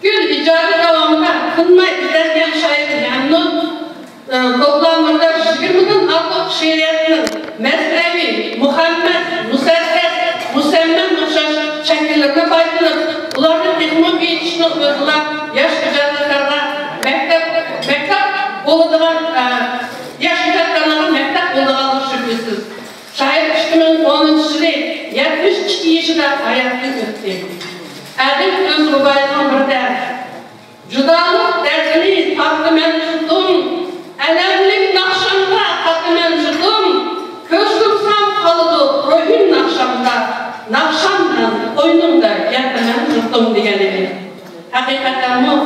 Gül icadi davamında kınma izlengen şair memnun toplamında 20'den artık şiiriyetinin mesnevi, Muhammed, Muserses, Musemmen okşaş şekillerine baytınıp, ularının teknik eğitişini özüler, yaş icadlarına mektep oluduğun, yaş icadlarına mektep oluduğun şüphesiz. Şair 2010 yılı 72 yaşında hayatını öttü. Adil öz rubayının bir ders. Judalık dersini takdimen tuttum, elemlik nakşamda takdimen tuttum, közlüksem kalıdı ruhum nakşamda, nakşamdan, oyunumda geldimen tuttum diyelim. Hakikaten bu,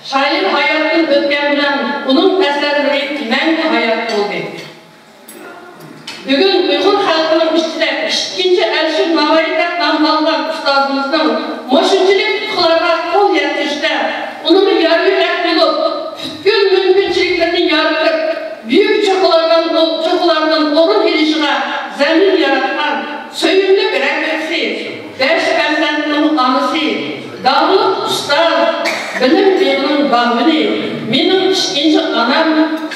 şair hayatın ötken bilen, onun eserleri mengi hayat oldu. Bugün Uyghur halkının üstüne işkinci Elşin Navay'da namlanan ustazımızın moşunculuk tutkularına kol yetişti. Onun yarı yürek bulup, bütün mümkünçiliklerini yargıtıp, büyük çukurlardan orun ilişine zemin yaratan, söyümlü bir rehbersi, beş benzentinin anısı, dağlık ustaz, bilim bilginin bağmini, benim işkinci anam,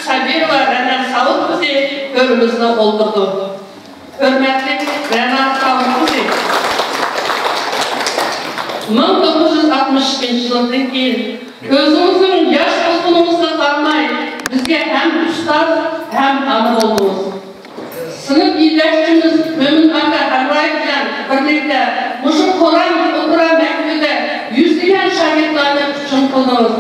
Sabir ve Rena Savut bizi önümüzde oldurdu. Hürmetli Rena Savut bizi 1962 yılından keyin özümüzün yaş dostumuzla kalmay, bizge hem ustaz hem ana oldunuz. Sınıf iyileştiğimiz Mümin Aga Hamray bilen birlikte muşu Kur'an okura mektude yüzleyen şagirtlerine üçün kıldınız.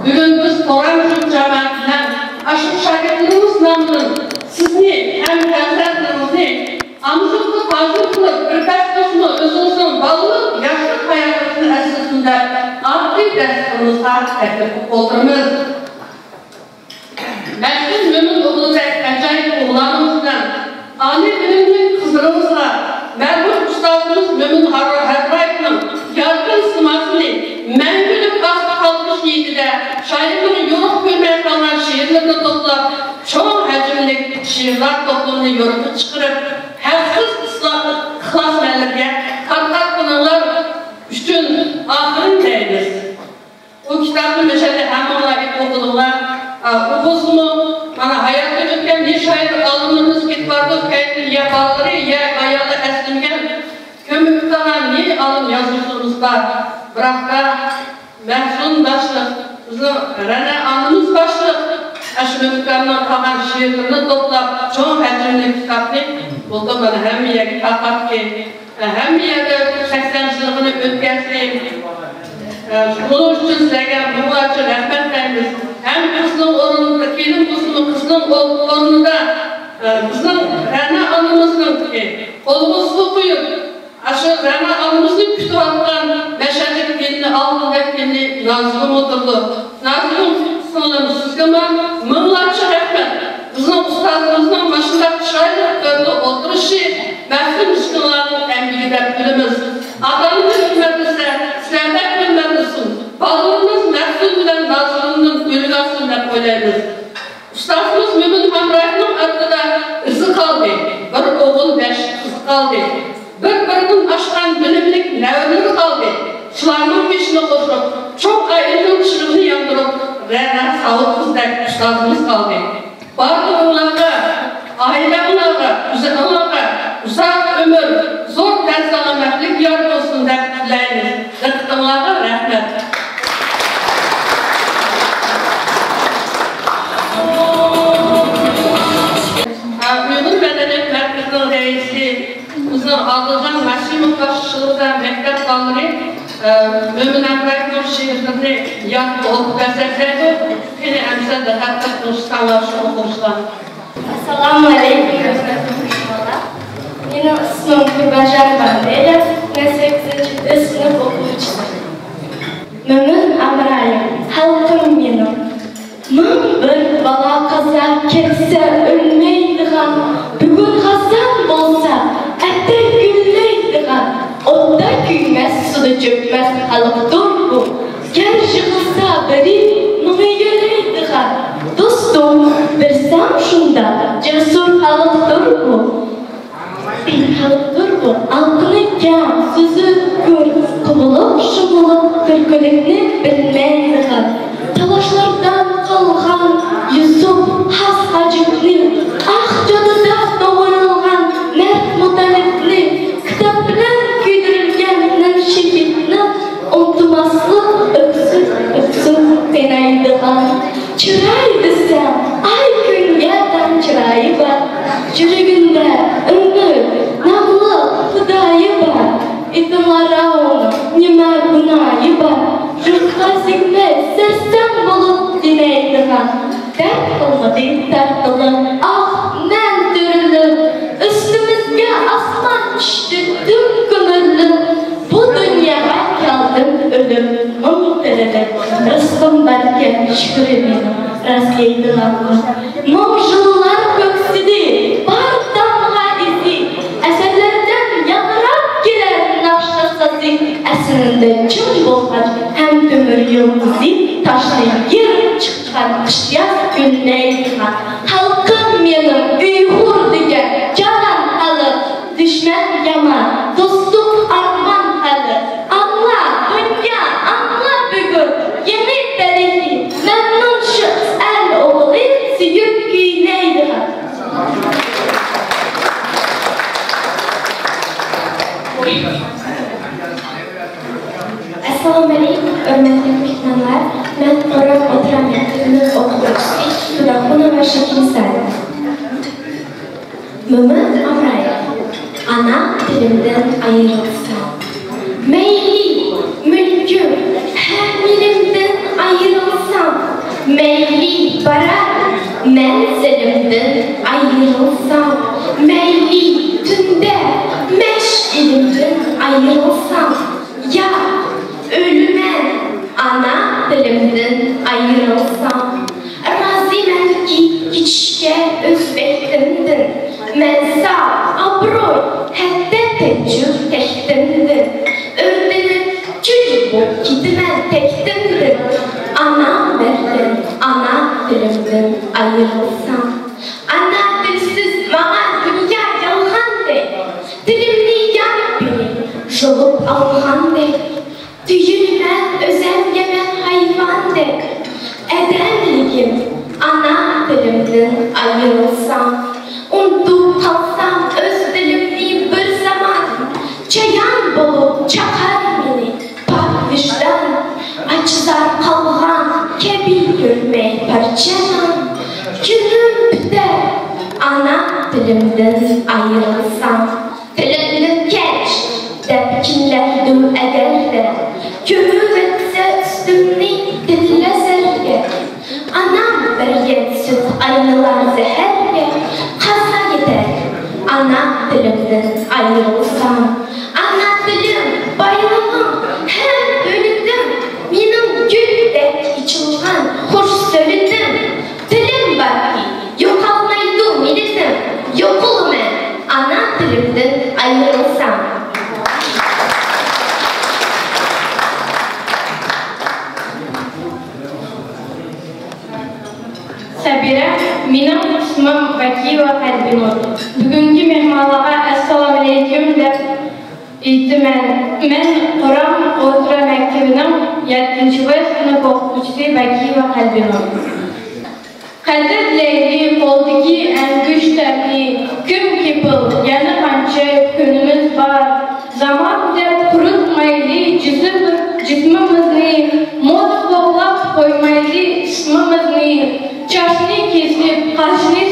Bugün biz Kur'an cemaatinden aşık şagirtlerimiz namının sizni hem kendilerinizi amcılıklı fazla kılıp birkaç dostunu özünüzün bağlı yaşlı hayatının esasında adli derslerinize etip oturumuz. Mersin Mümin oğludaki acayip oğlanımızdan Ali bilimli kızlarımızla merhum ustazımız Mümin Harray'ın yargın sımasını mengülük asla kalmış yiğidide şairlerin yoruk görmeye kalan şiirlerini toplayıp çoğu hacimlik şiirler toplumunu yorumu çıkarıp hersiz klasmerlerine kat kılınlar üçün ahirin değiniz. O kitabı meşede hem olarak okudular. Okusumu, bana hayatta ötken bir şair alımınız kitbardı, kayıtlı ya bağları ya ayalı eslimgen kömüktanan ne alım yazmışsınızlar. Bırak da Mehsun başlık, bizim Rene Anımız başlık, Aşmümkan'dan kalan şiirlerini toplap, çoğu hacimli kitapını buldu bana hem yeri kapat ki, hem yeri 80 yılını ötkensin. Bunun için sizlerden bu açı rahmetlerimiz hem kızın oranında, kelin kızının oranında bizim Rene Anımızın kolumuzu koyup aşağı Rene Anımızın kütü attan meşacık gelini altında gelini Nazlım oturdu. Nazlım sınırım sizgime mınlarca rahmet. Bizim ustazımızın başında şairliklerinde oturuşu Mehsun Müslümanların emgide bilimiz. Adamın hükmetisi, sevmek bilmelisin. Bağlılığınız Mehsun bilen Nazlım'ın gülügasını da koyarız. Ustazımız Mümin Hamray'ın adında izi kaldı. Bir oğul 5 kızı kaldı. Bir-birinin aşkan bilimlik nevleri kaldı. Şularının peşine koşup, çok ayrılığın çırığını yandırıp, Rena Savut kızdaki ustazımız kaldı. Bazı onlara, aile onlara, uzak ömür, zor ders alamaklık yar olsun da dileyiniz. Rıkkımlara rahmet. Uyghur Medeniyet Merkezi'nin reisi, bizim Adıcan Masimov başçılığında mektep dalları, Mümin Emre'nin şiirlerini yaptı, okup eserledi. Yine emsel de hatta konuşsanlar, şu okumuşlar. Assalamu alaikum. Benim ismim Kurbajan Bandera, ben 8. sınıf okuyucusuyum. Mümin Emre'yim, halkım benim. Mın bir bala kaza ketse ölmeydiğen, bugün Hasan olsa ette gülleydiğen, otta küymez, suda çökmez halıktır bu. Ger yığılsa biri mını göreydiğen, dostum versem şunda cesur halıktır bu. Halıktır bu, altını Türkan sözü gör, kıvılıp şıvılıp türkülükni bilmeydiğin. Talaşlardan kalkan Yusuf Has Hacıbni, Akçadı'da doğrulgan Mert Mutalibni, kitap bilen güydürülgen şehitni, unutmaslık öksüz penaydıgan. Çıray desem, ay gün yerden çırayı var, çürügünde ümür, namlı hıdayı var, İtımlara onu, nime günahı var, jurtla zikme sersen bulup dineydigan. Dert olmadı dertli, ah men dürülüm, üstümüzge asman düştü tüm gönüllüm. Bu dünyaya kaldım ölüm, muhterele, rızkım derken şükür eminim, rastlaydılarlar. Mumjullar köksüdü, bar damga izi, eserlerden yanarak girer nakşasası, eserinde çöl bolgaç, hem kömür yıldızı, taşlı yer çıkan kışyaz günleydiğen. Halkım benim, uyhur digen, canan halı, düşmen yaman, dostluk arman halı. Anla dünya, anla bugün, yeni tarihi, memnun şıks el oğlu, süyüp güyleydiğen. Assalamu alaikum, hörmetli mehmanlar. Ben Orhan Oturan Mektebinin okuyucusu Turakuna ve Şekilsel. Mehmet Amrayev, ana dilimden ayrılsam, meyli mülküm hamilimden ayrılsam, meyli barar menzilimden ayrılsam, meyli tünde meşgilimden ayrılsam, ya ölüme ana dilimden ayrılsam, razıyım ki hiçke özbektimdin, men sağ abroy hatta tecrüb tektimdin, ördünüp çül bu gidimen tektimdin, anam verdin, ana dilimden ayrılsam, ana dilsiz bana dünya yalgan de, dilimni yanıp beni jolup algan de, düğünmen özengemen hayvan de, edemligim ana dilimden ayrılsam, unutup kalsam öz dilimni bir zaman, çayan bulup çakar beni, pak vicdan, açsar kalgan, kebil görmey parçalan, günüm biter, ana dilimden ayrılsam, dilimden geç, depkinlerdim eğer de, kömür etse üstümni dilleserge, anam vergen süt aynalar zeherge, kaza gider, ana dilimden ayrılsam, ana dilim bayrağım, hem bölündüm, benim güldek içilgan, hoş söyledim, dilim var ki, yok almaydı milletim, yok olum ana dilimden ayrılsam. Sabira, benim ismim Vakiva Kalbinur. Bugünkü mehmanlara assalamu alaikum deb aytdiman. Men Quram O'rta Maktabining 7-sınıf o'quvchisi Vakiva Kalbinur. Qadrlayli qo'ldagi angushtarni kim kepil, yana qancha kunimiz bor. Zaman deb quritmayli jismimizni, mod bog'lab qo'ymayli ismimizni, çarşını kesip, kaşını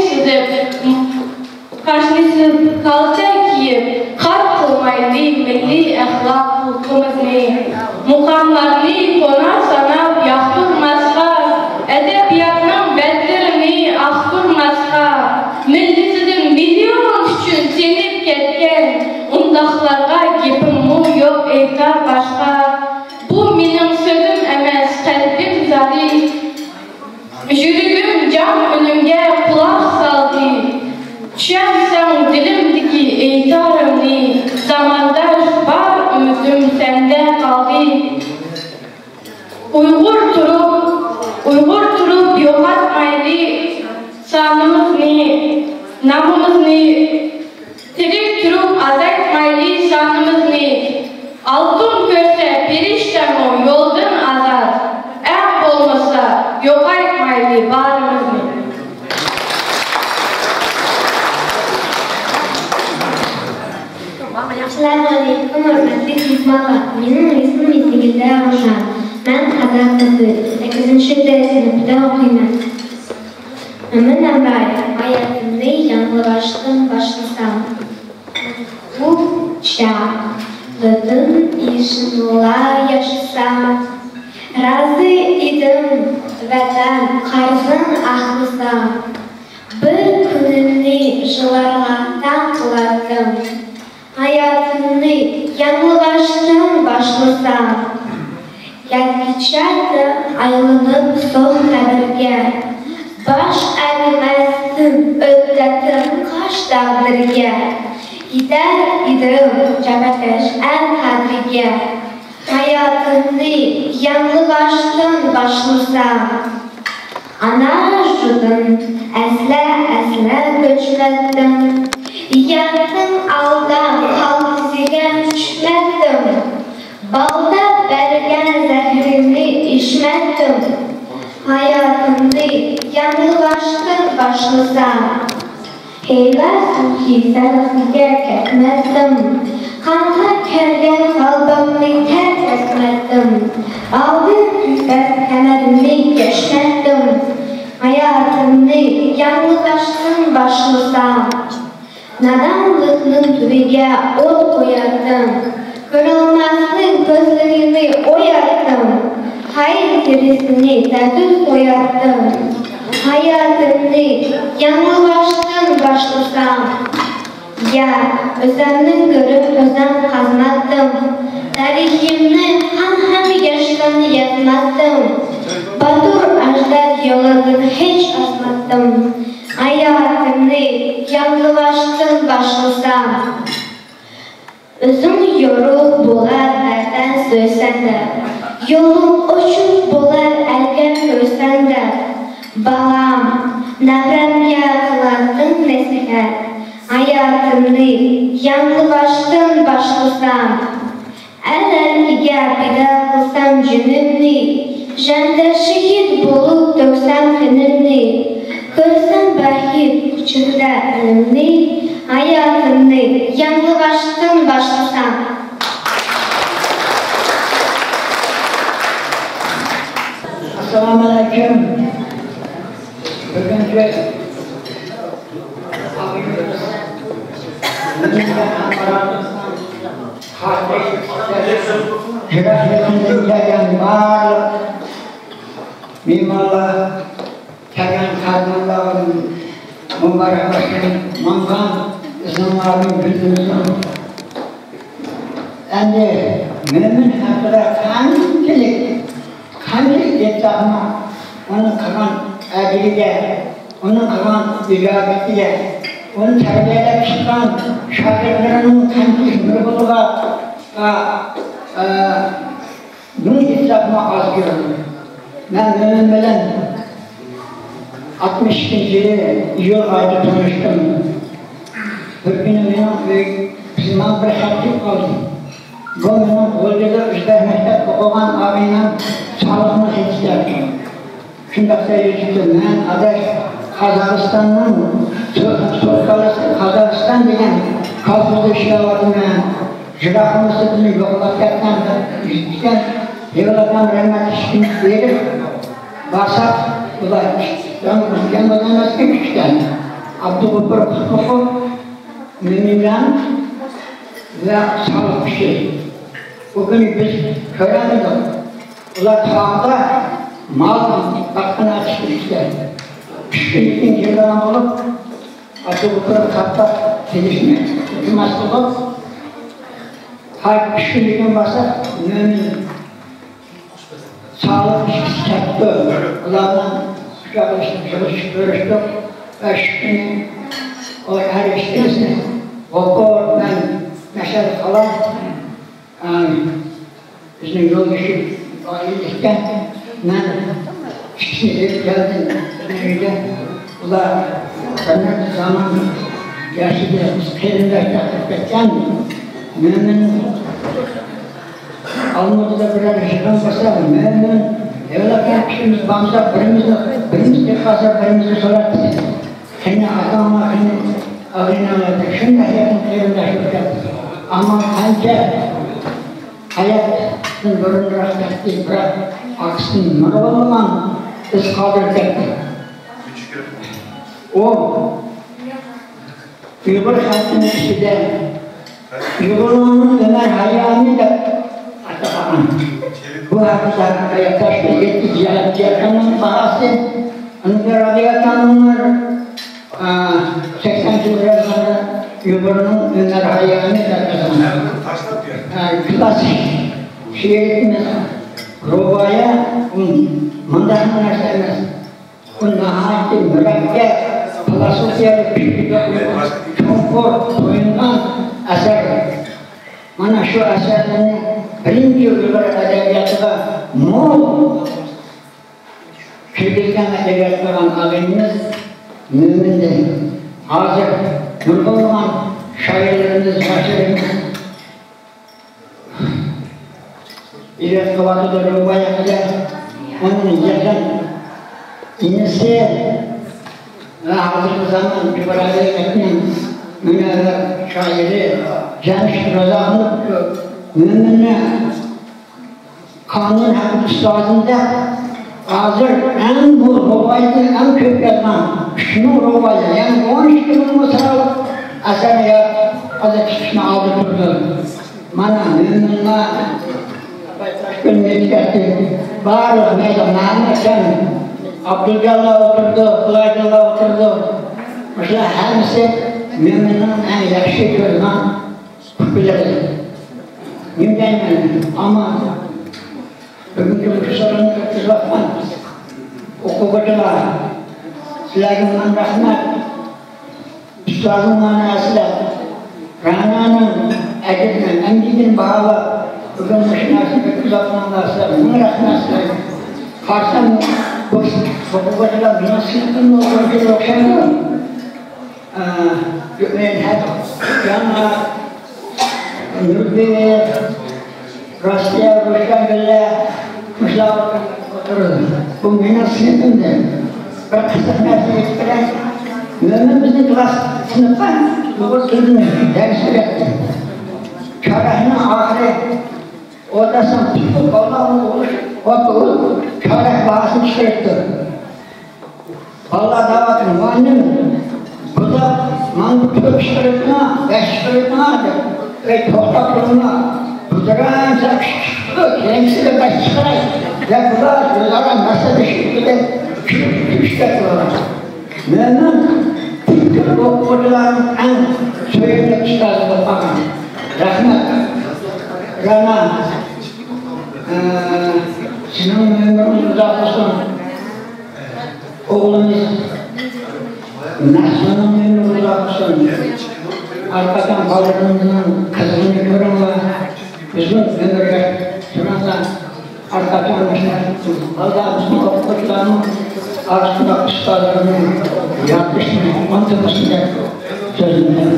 sızıp, kalça kiyip, kalp kılmaylı milli ahlak hukumumuzni, mukamlarını konar sanab yaktırmazlar, edebiyatının bedlerini aktırmazlar, milletidir milyon üçün senip ketken, undaklarga gepim mu yok eytar başka, bu benim sözüm emez, kalbim zari, Jürgüm cam önümge kulak saldı, düşersen dilimdeki eytarımni, zamandaş var ümidim sende kaldı. Çok hürmetli Hikmalı, benim ismim İzmir'de Ruşan. Ben Kazak kızı, 8. sınıfta okuyayım. Ömür Emrah, hayatımda yanlılaştım başlasam. Bu çağladın işinla yaşasam. Razı idim vatan karzın ahlisam. Bir günümni жыларlardan kılardım. Hayatımı yanlılaştım başlasam. Yakışardı ayrılıp son kaderge. Baş erimezdim ödletim kaç dağdırge. Gider idim cabeteş en kadrige. Hayatımı yanlılaştım başlasam. Ana şudum esle göçmettim. Yattım aldan halkisigen düşmettim. Balda bergen zehrimi içmettim. Hayatımda yanlılaştım başlasam. Heylasın ki sarısıger ketmettim. Kanka kergen kalbimni terk etmettim. Aldım küfet kemerimi geçmettim. Hayatımda yanlılaştım başlasam. Nadanlıkның tübege ot koyardım. Kırılmazlık gözlerimi oyardım. Hayır gerisini düz koyardım. Hayatımda yanlılaştım başlasam. Ya özlemni görüp özlem kazmadım. Tarihimni hem yaşlarını yazmadım. Batur ajdar yolunu hiç asmadım. Hayatımda yanlılaştım başlasam. Özüm yorul bolar nereden söylesen de. Yolum uçup bolar elgen görsen de. Balam, nevremge kılardın nesiher. Hayatımda yanlılaştım başlasam. Eğer ki bida kılsam cünümni. Jende şehit bulup döksem kınımni. Görsem bahir küçükde ölümni. Hayatımda yanlılaştım başlasam. Selamünaleyküm. Bugünkü Hürriyetinden gelen var, mimarlar, gelen kadınların mübarek olsun, mangan izinlerin bildiğimizin. Endi mümin hakkında kançılık etrafına, onun kalan adiliğe, onun kalan icabetiyle, onun terbiyede çıkan şagirdlerinin kançılık mürguluğa bunun etrafına az görüyorum. Ben mümin bilen 62. yıl ayda tanıştım. Bir günü bizim bir hatip aldım. Bu benim Bölgede Üstad Mektep okugan abinin sağlığını istedim. Şundaq söyleyeceğim, ben adaş Kazakistan'ın Kazakistan degen kalkızda işlevardım ben. Jirahımızı bunu yoklap ketken, işten yığılatan rahmet işini verip basap, ular yanmadan eski işten. Abdülgüpür Kutlufu, müminler ve sağlık bir şey. Bugün biz kölemedik. Ular tağda mal hakkını açmışlar. Pişkinlikten gerilen olup, Abdülgüpür katta gelişme, hükümet olup, halk pişkinlikten varsa mümin sağlık işçisi çaktı. Ularla kucaklaştık, görüştük ve şüpheni o her iştesine okur, ben meşer kalan bizim yol dışı ailelikten ben işçisine geldim. Neyde? Ular cennet zaman yaşıda kelimler takipten mümin Almadı'da birer yaşadan basalım. Mümin evlatken kişimiz bağımsa birimiz tekrar birimizi sorar bize. Kendi adamla, kendi ağrına alarak, şimdi hayatın kelimler yaşadık. Ama kanca hayatın bölümü rahmetli bırak aksın mırılman biz kaldırdık. O Uygur halkının içinde Uygurluğunun Ömer Hayyami de atakan. Bu hakikaten yataş ve yetti ziyaretçilerinin bahası onun radyatanlar 80 yıllar sonra Uygurluğunun Ömer Hayyami de atakan. Klasik şiiretimiz Rovaya mandahın narsamız nahayeti mürekkep filosofiyalı çok oyundan eser. Mana şu eserlerini birinci Uygur edebiyatına mol çekilgen edebiyatların ağabeyimiz mümindir. Hazır durgun olan şairlerimiz, şaşırımız İlet kıvatıdır Rubaya kadar onun yakın İnisi ve hazır zaman bir beraber etmeyen münevver şairi Cemşit Rıza'nın müminine kanun hem üstadında hazır en bu robaydı, en kök yazman şunu robaydı, yani 13 yılın mısırı eser ya azı kişisini aldı durdu. Bana müminine gün medikati bağırır meydanlarına sen Abdülcallah oturdu, Kılaycallah oturdu. Mesela hemisi müminin en yakışı görünen bilir. Mümkün ama bugünkü bu sorunu kızlatman okuyucular sizlerden rahmet üstadın manasıyla Rana'nın edilmen, emdinin bağlı bugün müşnasını kızlatmanlarsa bunu rahmetler Karsan bu okuyucular nasılsın okuyucular okşanıyor. Gömeğin hep yanına Nurbi, Rasya, Ruşangül'le Müşla oturur. Bu benim sınıfımdır. Ben kısa mersi etkilen mümin bizim klas sınıfı bu sözünü ders üretti. Çarahına ahire odasın tutup Allah'ın olur. Oturup çarah bağısını çıkarttı. Allah davatını muannem bu da mantık çıkartma, beş çıkartma ve toplumuna kuduran sakıştı, kendisi de beş çıkaray ve bu da yıllara nasıl bir şekilde çıkartıyorlar. Mümin, Türk okuyucuların en söylemek çıkarttığı bakın. Rahmet, Rana, sizin ömrünüz uzak olsun. Oğlumuz Nasr'ın ömrü uzak olsun. Arkadan balığının kızını görün ve bizim ömürler şurada arkadan Allah'ın okuyucularının arasında ustalarının yaklaşımı anlamasında sözünden.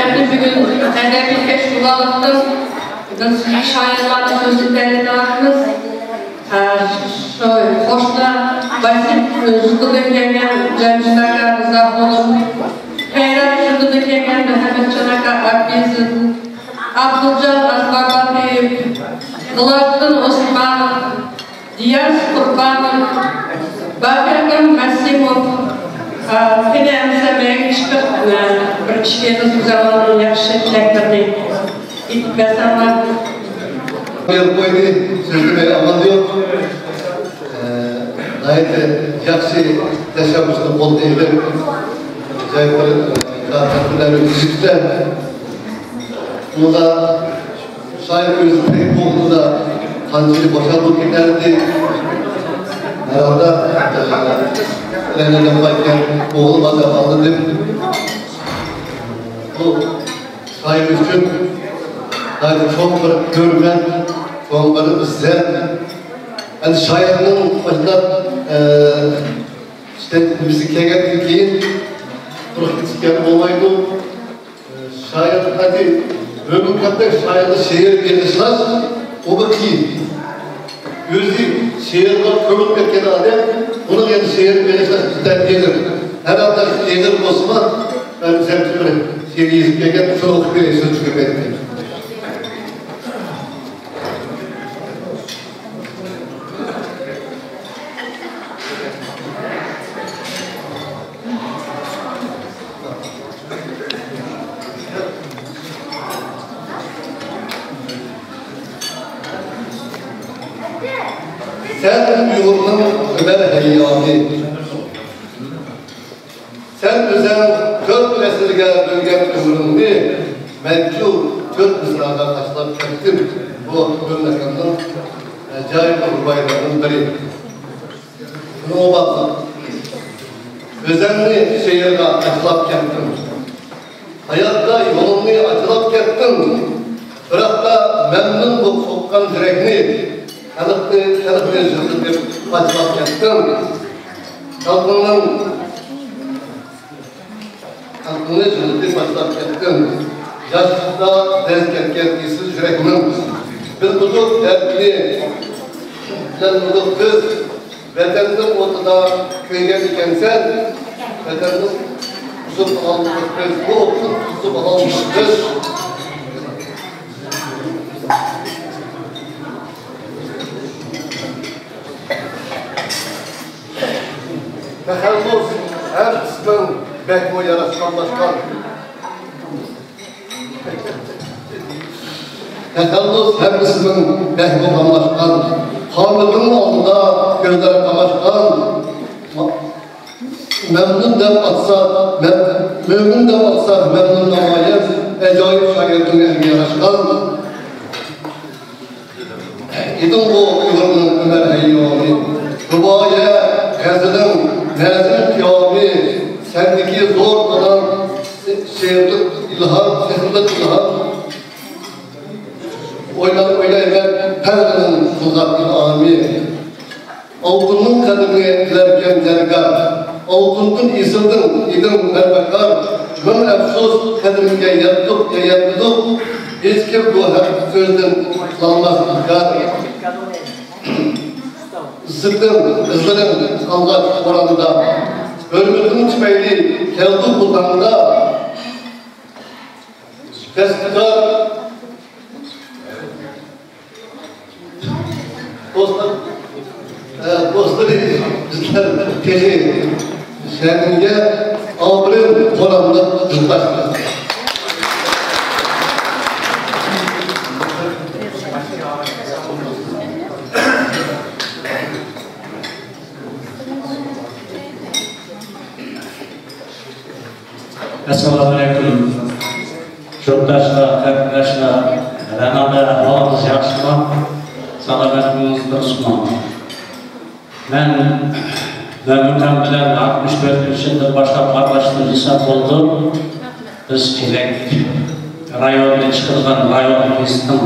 Hürmetli bugün edebi keşfuvalıktır. Biz şairlarla sözlüklerini dağıtırız. Hoşla basit zıkkıda kelgen cemşlerle rızah olup Hayrat zıkkıda kelgen Mehmet Çanaka Akbez'in Abdülcan Asbabati Gılattın Osmanov Diyaz Kurbanov Bakırkan Masimov Yine emsemeye çıkıp bir kişiyenin zamanının yakışı tileklerini itmesenler. Bir koydu, sözüme amalıyor. Gayet yakışı teşebbüsünü bol değilim. Zayıfların katılları üstte. Bunu da şair gözü pek oldu da kancili boşaltıp giderdi. Herhalde Lenne'den bakken oğluma da aldım. Bu şair için çok bir görmen, çok bir izler. Yani şairinin başında işte müziğe geldiği pratikçiler olmaydı. Şair hadi öbür kadar şairde şiir gelişler, o bakayım. Yüzü şiir var, körük etken adam, onun yani şiir gelişler bizden gelir. Herhalde gelir Osman, ben zemtürü şiir yazıp gelken çok bir söz çıkıp ettim. Sen yolunun Ömer Heyyami, sen özel 4 nesirge döngen ömrünü menkul 4 mısraga taşlap ettim. Bu memleketin acayip bayramının biri. Buna bakın. Özenli şehirde taşlap ettim. Hayatta yolunu açılap ettim. Bırakta memnun bu sokkan yürekni Kalıklı yüzünü bir açmak yaptım. Kalkının yüzünü bir açmak yaptım. Yaşta dezkerken işsiz yüreğimin bir kutuk dertli, bir kutuk kız, vatanın ortada köygen ikensen, vatanın kusup almış kız, bu okul kusup almış kız. Tehellus her kısmın bekmo yaraşkanlaşkan. Tehellus her kısmın bekmo kamaşkan. Hamid'in altında gözler kamaşkan. Memnun dem atsa, mümin dem atsa memnun namayet. Ecayip şagirdin elini yaraşkan. İdin bu yılının Ömer Heyyami. Rubaya, Gazi'nin Nazım Kâmi, sendeki zor olan şehirlik ilham, sehirlik ilham, oynayıver perdenin tuzaklı ami. Altının kadını dilerken dergah, altının isildin, idin merbekar, min efsus kadınge yaptık, hiç kim bu hep sözden salmaz ilgar. Sıktım, ızırım, Allah oranında, ölümün tümeyi keldi kullanında, festikar, dostları bizler kendi şehrince abinin oranında yılbaşlar. Assalamualaikum. Yurttaşlar, arkadaşlar, Renada ağız yaşlı, salametimiz dursun. Ben Memlükan bilen 64 yıldır başlap arkadaşlar hesap oldum. Biz çilek rayonda çıkılgan rayon kestim.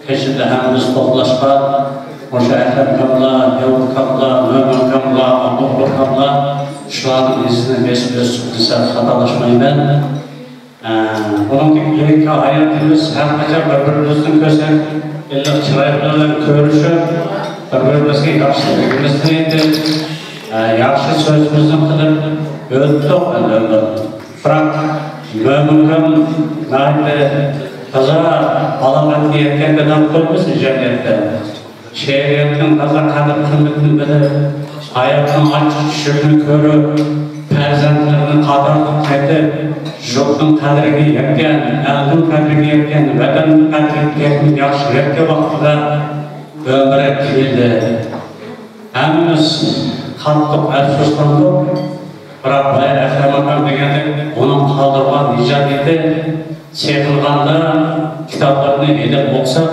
Keşide hemimiz toplaşma. Hoşa Ekrem Kamla, Yavur Kamla, Mömür Kamla, Abdullah Kamla şu an izni besliyoruz. Hatalaşmayı ben. Onun gibi hayatımız her kaçak birbirimizin kösen, illa çıraylarla görüşüp, birbirimizge yaxşılıkımızı edip, yaxşı sözümüzü kılıp, öldük öldük. Bırak, mümin nahide kaza alamet diyetken kadar koymuşsun cennette. Şehriyetin kaza kadir kıymetini bilip, hayatın açık şükürünü görüp, perzentlerini kadarlık edip, Жоқтың қадірге еткен, әлдің қадірге еткен, вәтанның қадірге еткен yaxşı еткен вақытта өмірі келді. Әміміз қаттық әлсіздік, бірақ былай әхраматам дегенде оның қалдырған ижадеті сеқылғанда кітаптарына елеп болсақ,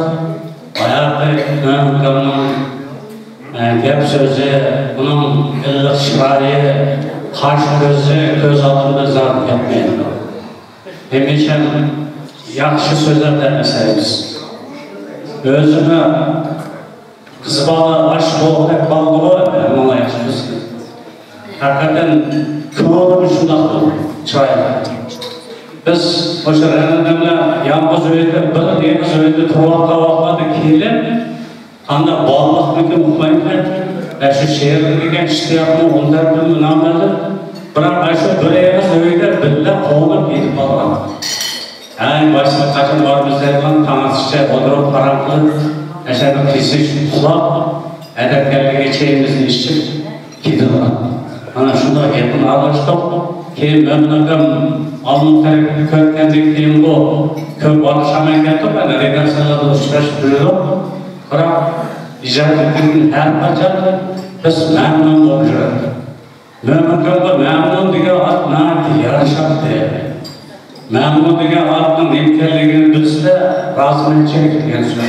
баяғы өмірінің кеп сөзі, бұның ілік шырайы, қаш көзі көз алдында зар кетмейді. Demişem, yaxşı sözlerden meselemiz. Özüme kız balı, aş boğdak balığı bana yaxşımız. Hakikaten kim olur şundaqdır, çırayla. Biz boşa rəmədəmlə yalnız öydə, bir deniz öydə turvatqa vaxtlarda kelib, anda bağlıqlıqı muhmayınlar, şu şehirligen iştiyaqını onlar bilmi namədir. Bırak aşağı böleyemiz öyde bille kovulup gidip alalım. Yani başına kaçın var bizlerden tanışça odurup karanlık, aşağıda kesiş, kulak, edeplerle geçeyimizin işçi gidiyorlar. Ana şunda yakın ağlaştık ki memnunum alnı tarafı köklendik diyeyim bu kök alışamayın getirip ben redaksiyonlarda uçtaş duyuyorum. Bırak icra ettiğinin her kaçardı biz memnun olacağız. Memnunum memnun diye at nati yarışaktı. Memnun diye atın imkanlarını bilse razı edecek diyen söz.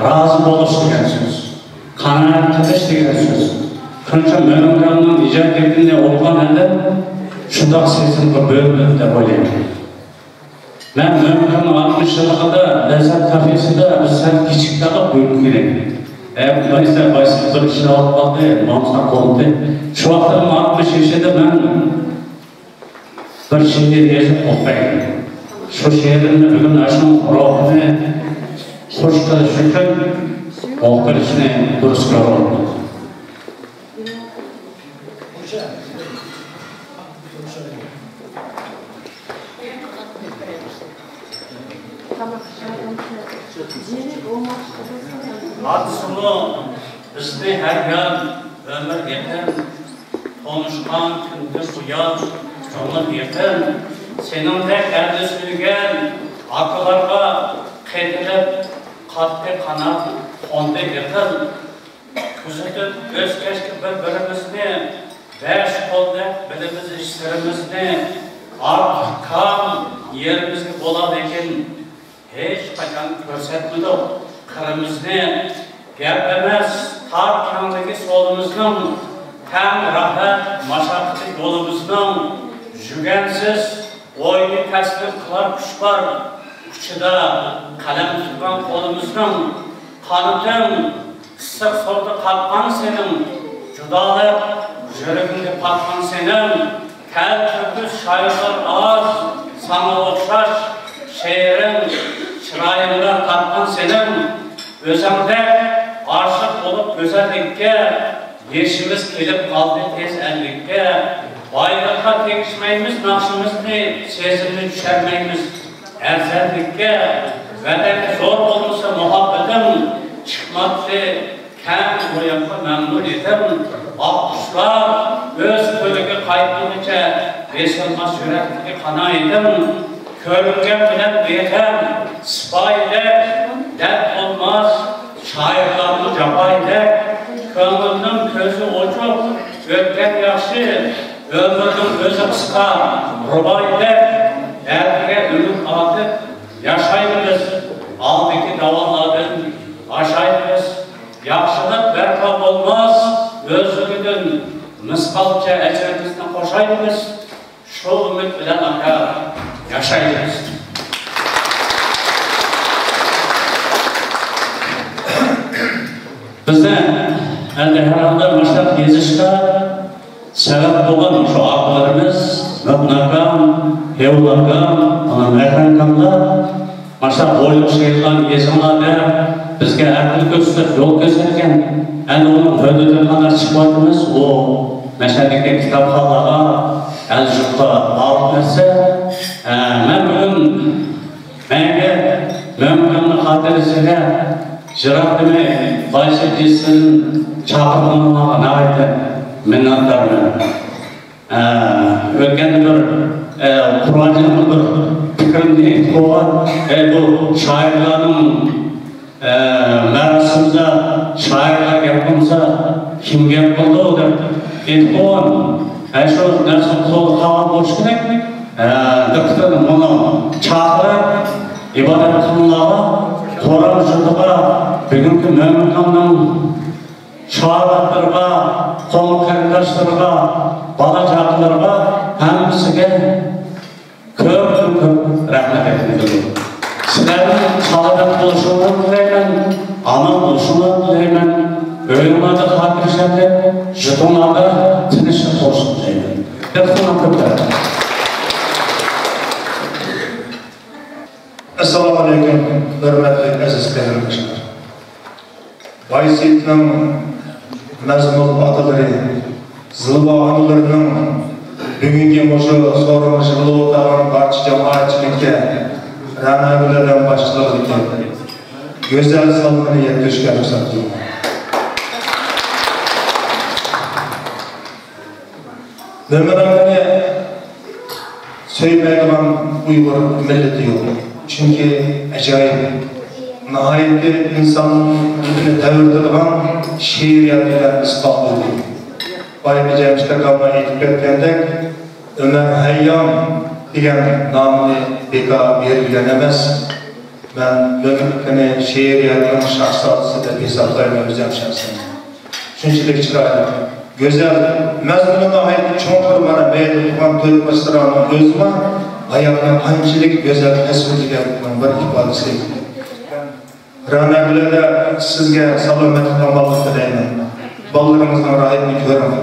Razı oluş diyen söz. Kanaat ediş diyen söz. Çünkü memnunluğun icat ettiğinde olgan elde şundak sesin bu bölümünde olayım. Ben memnunluğun 60 yılında lezzet kafesinde biz sen küçük dalı bölüm gerek. Mesela başka bir şey olmadı, mamsa oldu. Şu vaxtım 60 yaşında ben bir şehir yazıp okuyayım. Şu şehrin bugün aşın ruhunu hoş çalışırken okuyuşunu dürüst görüyorum. Aslında bizde her yıl ömür yeter, konuşkan günde bu yıl ömür yeter. Senin de elde sürgen akıllarga ketilip kattı kanat onda yeter. Küzütüp öz keşke birbirimizni beş kolda bilimiz işlerimizni arkam yerimizde boladeken hiç kaçan görsetmedik. Kırmızı, gerçekmez, tar kanındaki solumuzun, hem rahat, maşakkatli yolumuzun, jügensiz, oyunu teslim kılar kuşlar, uçuda kalem tutkan kolumuzun, kanıtın, kısık solda kalkan senin, judalık, jörgünde patkan senin, tel köpüz şairler az, sana okşaş, şehrin, çırayında kalkan senin, özümde aşık olup güzellikке, yeşimiz gelip kaldı tez ellikке, bayrakta tekişmeyimiz, nakşımızı sezimini düşermeyimiz, erzellikке, vətəni zor olursa muhabbetim, çıkmadı, kem buraya memnun edim, akkuşlar, öz kölüge kaybınca, vesilmaz yürekli kana edim, körüngen bilen betem, sipahiler, dert olmaz, şairlarını capayla, kömürünün közü uçuk, öpken yaşı, ömrünün özü kıska, rubayla, derdine ümit atıp, yaşayınız, aldaki davalladın, aşayınız, yaxşılık berkab olmaz, özlüğünün miskalça ecerimizden koşayınız, şu ümit bilen akar, yaşayınız. Bizde herhalde maşraq yazışta sebep olan şu aklarımız, mıbnaqam, hevlaqam, Mehrankamda maşa boyluq şeytan yesinlarda bizge akıl gösterip yol gösterken onun hödüdün kadar çıkmadığımız o meşedeki kitapxanaga el-jukta alıp verse ben bugün menge Mehrankamda hatirisiyle Jirak deme Bayşe Cis'in çağırmanına nahaydı minnettarım. Ötken bir Kur'an'ın bir fikrini koyar. Bu şairlerin merasimde şairler yapımsa kim yapıldı o da koyar. Şu dersin kolu kalan boş gerek. Diktatörün onu çağırıp ibadet kılınlara Kur'an jutuğa bugünkü Mehrankamның şairlerine, konu kardeşlerine, balacaklarına hemisiga köp rahmet ettim. Sizlerin sağlık buluşunu dilerim, aman buluşunu dilerim, ölümlerde hatırışandı, jutunlarda tinişlik olsun dilerim. Defterine köpler. Esselamu Aleyküm, hürmetli aziz kardeşler. Bayezid'in mezmul ataları, zılba anılarının bugünkü moşu sorumluluğu otaran barcha cemaatçilikka, Ranabilerden başçılık güzel salmını yetkişken uzattı. Mehrankamni söyleymeyen Uygur milleti yok. Çünkü acayip, nihayetli insanın devirdiğinden şiiriyatıyla ispat oldu. Bayı Cemş'te kalma etiketlerinde Ömer Hayyam diyen namını beka verilgen emez. Ben Mehrankamni şiiriyatının şahsatçısı da hesaplayma özlem şahsım. Şunçilik çıkardım. Güzel, mezmunun nihayetli çoğundur bana meyde tutan Türk Mısır'ın özüme hayatın hançilik güzel tesvirliğinin bir ifadesi. Ranabiler'de sizge salometik amallık dileyim. Ballarımızdan rahmetini görüm.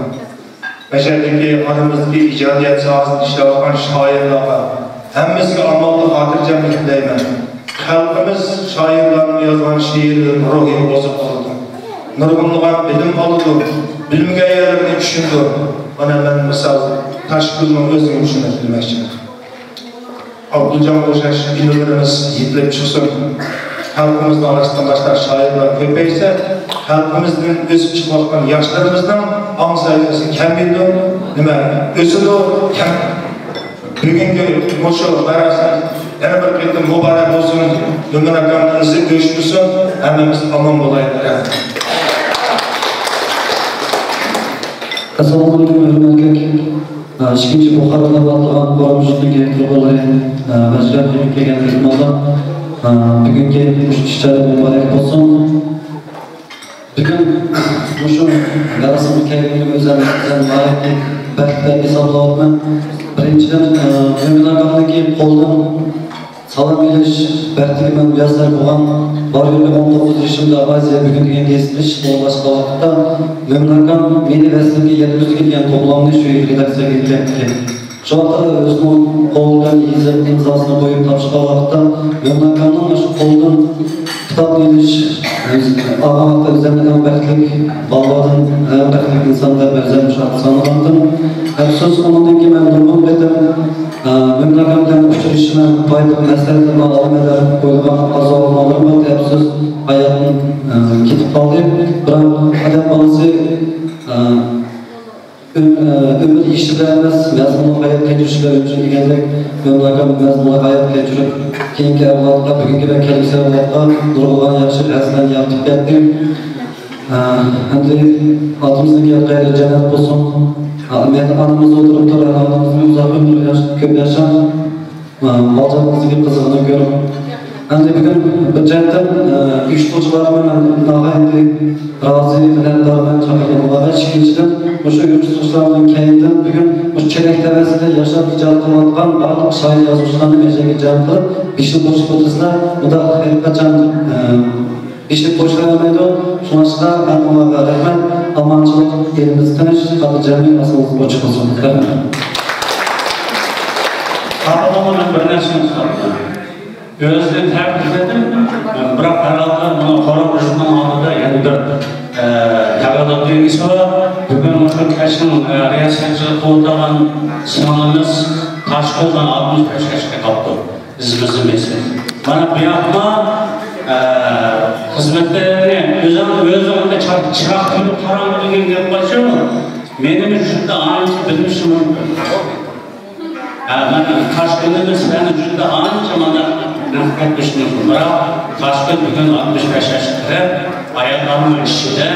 Meşerdeki aramızdaki icadiyet sahasını işleyen şairlara hemmizge amallık hatırcamlık dileyim. Halkımız şairlerin yazılan şiirlerin ruhi bozuk oldu. Nurgunluğa bilim aldı. Bilimge yerlerini düşündü. Bana ben misal taşkılının özünü düşünmek bilmekçidir. Abdülcan Boşaş ünlülerimiz yitilip çıksın. Halkımızın arasında başlar şairler köpeyse, halkımızın özü çıkmaktan yaşlarımızdan an sayısı kemiydi. Özü de kem. Bugünkü moşu merasim, yana bir kıydım mübarek olsun, Mehrankamның izi göçmüşsün, hemmemiz aman olaydı. Assalamu alaikum hürmetlik. İkinci Buxarada bağlanan qoramcılıqның gerekli olayı vəzirət yürütləgən hükmada bugünkü işçiləri mübarək olsun. Bugün şu yarasını keyifli özəllikdən layiqli bərklər hesablayıb. Birinciden Mehrankamdaki qoldan salam geliş bərkli mən yazlar boğan var yolu 19 yaşında Aziya bugün degan kesilish başqa vaqtda Mehrankam meni rasmga 700 kelgan to'plamni shu redaksiyaga keldi. Şu vaqtda o'zining qo'lidan imzosini qo'yib topshirgan vaqtda Mehrankamning shu qo'ldan kitob gelish vaqtda o'zlarining baxtli ballardan baxtli insonlar o'zlari sanalgandim. Afsus ondan keyin men nurg'un edim. Mehrankam bilan uchrashishni foydali masalalarni olmalar qo'ygan azoblarni afsus hayotning ketib qoldi. Biroq odam bolasi ömür işçiler emas, mazmunli hayot kechirishlar uchun degandek Mehrankam mazmunli hayot kechirib keyingi avlodga, bugungi va kelgusi avlodga nurg'un yaxshi farzand yaratib berdi. Endi otimizga xayr jannat bo'lsin. Men anamiz o'tirib turgan onamizni uzoq umr ko'p yashab, farzandimizga qizig'ini ko'rib, endi bugun bir jihatdan uyushtiruvchilarim nihoyatda rozi minnatdorman chaqirganlar. Ikkinchidan o'sha uyushtiruvchilarning keyindan bugun o'sha Chenek davasida yashab ijod qilayotgan barliq shoir yozuvchilarni mejaga jalb qilib, ishni qo'shib o'tirsalar, unda hech qachon ishni qo'shilmaydi. Shunga hammaga rahmat. Amanchilik elimiz tinch, xotirjamlik asosi ochiq bo'lsin. Sağlamadan bir nesini sağladım. Gözden tebrik edim. Bırak herhalde bunu kora kuşundan aldı da yani bir yağda düğüsü var. Bugün o kesin riyasetçi kurduğun sınavımız Taşkol'dan 65 yaşına kalktı. Bizimizin mesela. Bana bir yapma hizmetlerini özümde çırak gibi karanlığı gibi başlıyor mu? Benim için de aynı bilmişim onu. Ben Taşkol'un senin için de aynı zamanda nefret düşünüyorum. Taşkol bugün 65 yaşında ayaklarının içinde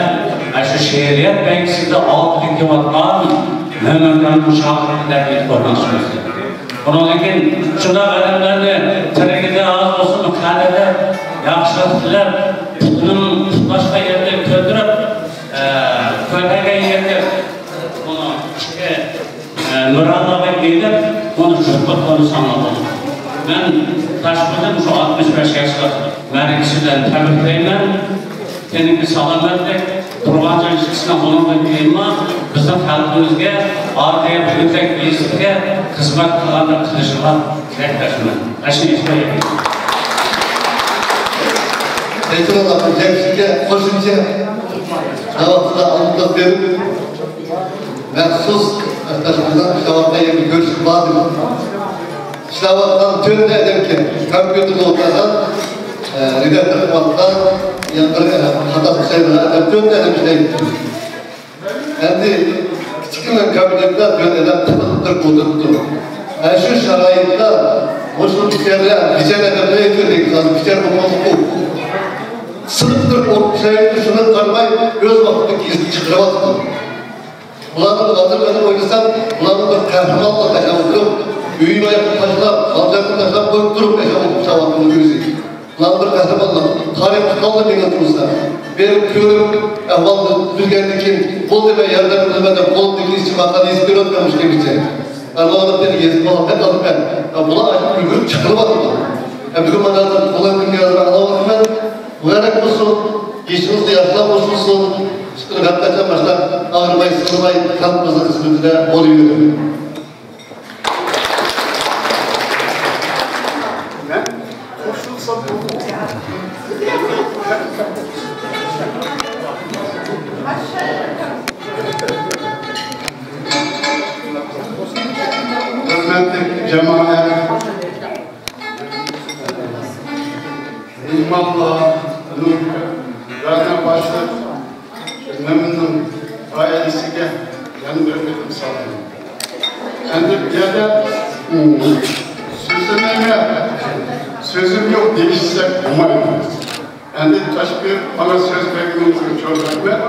şu şehiriyet belgesinde 6 gigawatt'tan Mehmet'ten müşahırını derleyip korunansınızdır. Onun için şuna kalemlerle terekide ağız olsun, kalede yakışıklılar tutunun başka yerde kötürüp kötegen yerde bunu Nurhan'la gidip onu çocukla konusu anlatalım. Ben Taşkol'un şu 65 yaşında vergisinden tebrikleyim. Seninki salametlik, Turbanca ilişkisine onunla gireyim bizim halkımızga, arkaya büyütek birisiga hizmet kılanlar kılışılar rektaşına. Aşın işleyi. Teşekkür ederim. Cemşir'e koşunca cevapta alıp verip məxsus arkadaşlarımızdan şavakta bir görüşüm vardı. Şavaktan tönde ederken, kompüterle otadan, redaktör kumattan, hatta şeylerden tönde edemişler. Endi kichkina kabinetda töndedan tıpkıdır koduttu. Şu şarayitda, hoşun biçerler, biçerlerden ne ettirdik lazım, biçer olmalı bu. Sınıftır, o şeyleri şunu tanımay, göz vaktini gizli çıkıramadı. Ulanın hatırladım oynasam, ulanın bir kahramanla taşamıştım. Üyün ayakını taşlar, alacakını taşlar, koyup durup yaşamıştım şavaktığını gözü. Ulan bir kahramanla, tarih tutalım yanıtımızda. Benim körüm, ahvallı düzgendikin, kol deme yerden bilmeden, kol dikini için bakanı ispir ötmemiş demişti. Allah'ın beni gezip falan hep alıp ben. Buna açıp yürüyüp çıkırmadım. Bugün bana kolay gün yazılar alamadım ben. Uyarak olsun, işinizde yaşlar olsun. Şükür hakikaten başlar ağırmayı, sınırmayı, kalkmazın hizmetine oluyor. Ne? Koşulsa bu. Hürmetli cemaat, İmamlığ'ın zaten başta memnun ailesiyle yani hürmetim sağlayın. Yani bir yerde sözüm yok değişsek umayım. Yani taş bir bana söz bekliyorum çocuklar.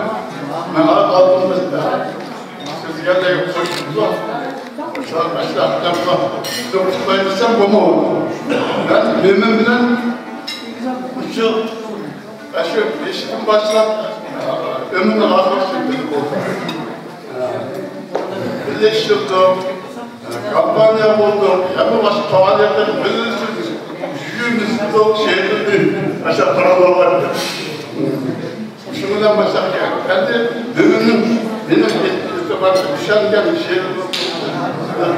Ben altımızda söz yerle koşuldu. Başta dokuzlaydırsam bu mu oldu? Ben memnun bilen şu eşitim başlattı. Ömrümde arkadaşlık oldu. Birleştirdik, kampanya bulduk, yapı başı faaliyetler belirledik. Şuyumuzda şehirde aşağı paralar vardı. Şundan başlarken, ben de ömrümün benim itibariyle düşerken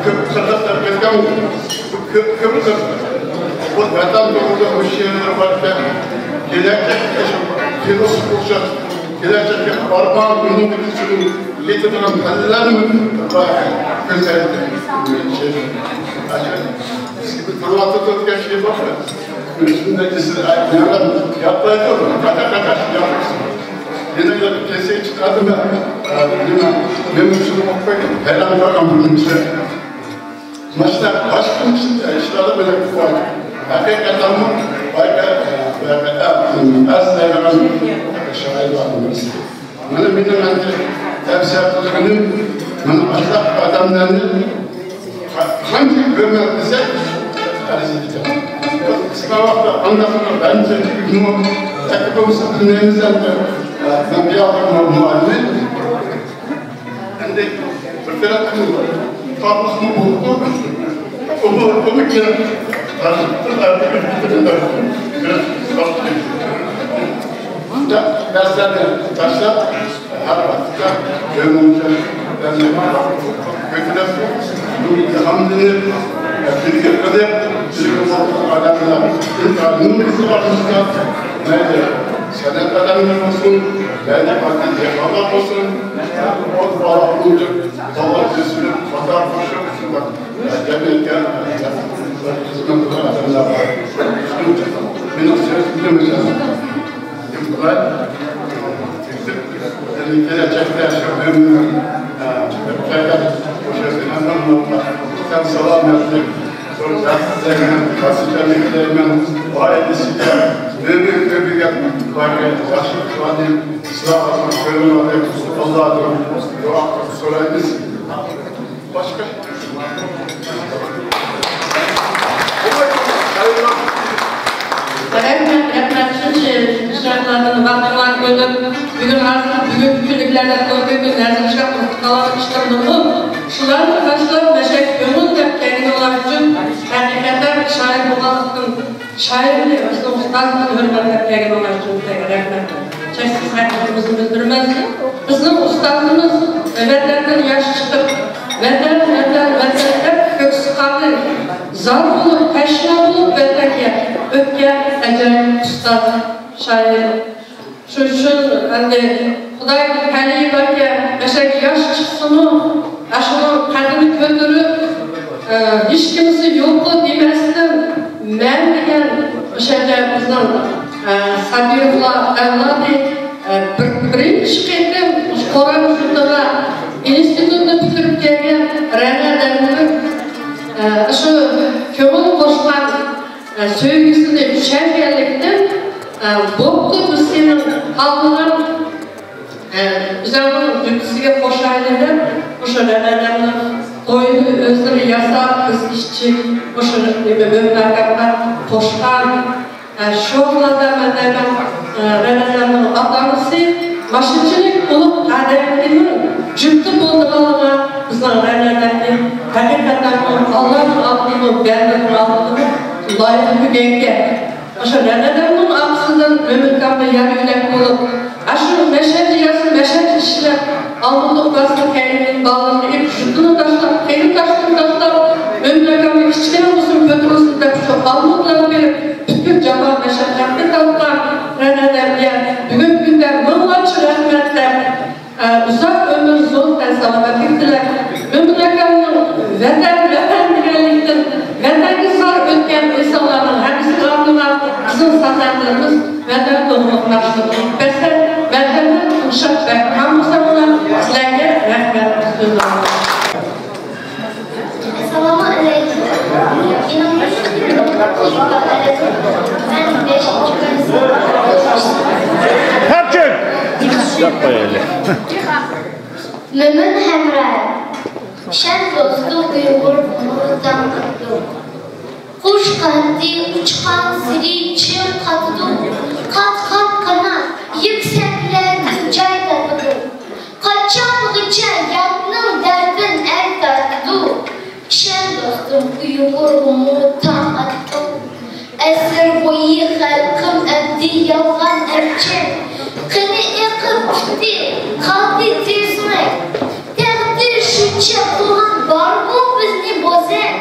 Kıbrıs'ta gezgen Kıbrıs'ta bu adam yolunda bu şehirler varken gelecek filosof olacak, gelecek Armağan gününün için getirilen haller mi güzel şey. Eski Fırlat'ta Türkiye şey var mı? Üstündeki ayaklar yapmayacak mı? Kata yapmışsın. Yine bir keseyi çıkardım ben. Benim şunu okuyayım. Helal rakamının içine. Maçta başka işlerde böyle bir var. Hakikaten mi? Aslında şahit varmış. Benim tavsiye yaptığım başka adamların hangi görmemize arz edeceğim. Sınavda anlatılır. Bence bunu takipimizin dinleyimizden de ben bir yaptığım muhalini. Şimdi bir kere tablosu buldu. Onu kere derslerle taşlar her vakitte görmemize götürüp hamdini Türkiye kadar Türkiye adamlar nüfusu başında neydi? Senet adamlar olsun, belki parti defalar olsun, o bağlı olunca dolar kesiliyor, fotoğraf koşuyor. Gelirken hizmetler adamlar var. Benim sözüm demeyeceğim. Bunlar gelecekte yaşadığım şeyler, o şeylerden sen salam yaptık. Sonra kasıtlarlıklarından o ailesiyle büyük var ya, yaşlı kıvanım, ıslah atmak, şöyle alayım, Allah'a dua sorayız. Başka? Şartlardan bakımlar koyduk. Bugün artık günlüklerden koyduk. Nerede şartlar kalan işlemleri şuların karşılar meşek gönül de kendine olan için hakikaten şair olmalısın. Şairliği özüm ustazına hürmetler kendine olan için tekrar çeksiz hakikatimizin bildirmesi. Bizim ustazımız veterden yaş çıkıp veter hep köksü kaldı. Zar bulup, teşna bulup veterken ötken acayip ustaz şair. Şu hani Xuday kaliyi varken meşek yaş çıksını aşını kadını kötürüp hiç kimisi yok demesinden men degen şeyde bizden Sabirullah evladı birinci ketim Koran Jurt'ta institutunu bitirip gelgen Rəna şu kömür koşman sevgisini düşergenlikten boktu biz senin halkının üzerinin dükküsüge koşaylıdır. Bu şöyle koydu özleri yasa kız işçi bu şöyle memlekatlar koşkan şoğlada mendegen Rəna atanısı maşıncılık olup ademinin cüptü bulduğuna bizden Rəna'daki hakikaten Allah'ın aldığını, bendenin aldığını layıklı bir genge. Aşağı Rəna'nın aksından memlekatda yarı yürek olup aşağı meşhedi işler aldığı basın kendinin bağlarını hep şutunu taşlar, kendi taşlarını taşlar memlekatda işçiler olsun, kötü olsun da aldıklarını verip bütün cevap meşhedlerinde taşlar Rəna'dan bugün günde mınlaçı rahmetler uzak ömür zorken sağlamak ettiler. Memleketin veterlilikten, veterlisar ötken insanların hepsi ardına bizim satanlarımız veter doğumluklaştırdı. Besen veterden uşak ve kamusamına sizlerle rahmet istiyorlar. Selamun aleyküm. Ben 5. Herkes! Yapma öyle. Mümin Hemrel, şen dostu Uygur Umur'dan kutlu. Kuş kalpti uçkan siri çığ katdı. Kat kat kanat, yükseklerde cay tatlı. Kaçamadıkça yandım derdin el tatlı. Şen dostum Uygur Umur'dan attı. Esir boyu halkım eddi yalan erçek. Kını ekip gitti, kaldı tezmek. Tekdir şu çapılan var mı bizni bozak?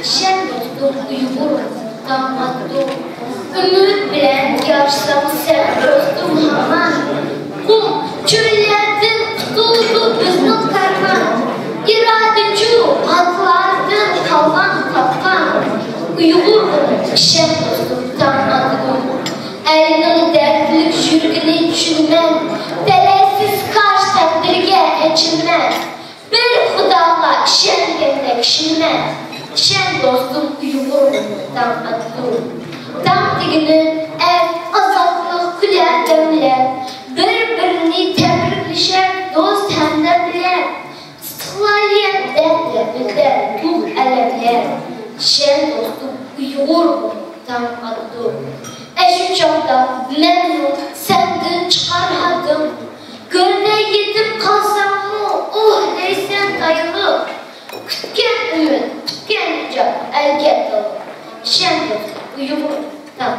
Şen dostum Uygur'dan attı. Ümit bilen yaşsam sen dostum haman. Kum çöllerden tutuldu bizim karman. İradeci atlardan kalan kapan. Uygur şen dostumdan attı. Elinin dertlik sürgünü düşünmem, belesiz karşı takdirge geçinmem. Bir Xudağa şengende kişinmem, şen dostum Uygur'dan attım. Dam digini ev azatlık güler demler, birbirini tebrikleşer dost hemde biler. Sıklayet dertler bizler tuğ elemler, şen dostum Uygur'dan attım. Eşi çağda memnun senden çıkarhadım. Gönle yetip kalsam mı oh deysen dayılı. Kütken ümit, kütken can elge dalı. Şen dostum Uygur'dan.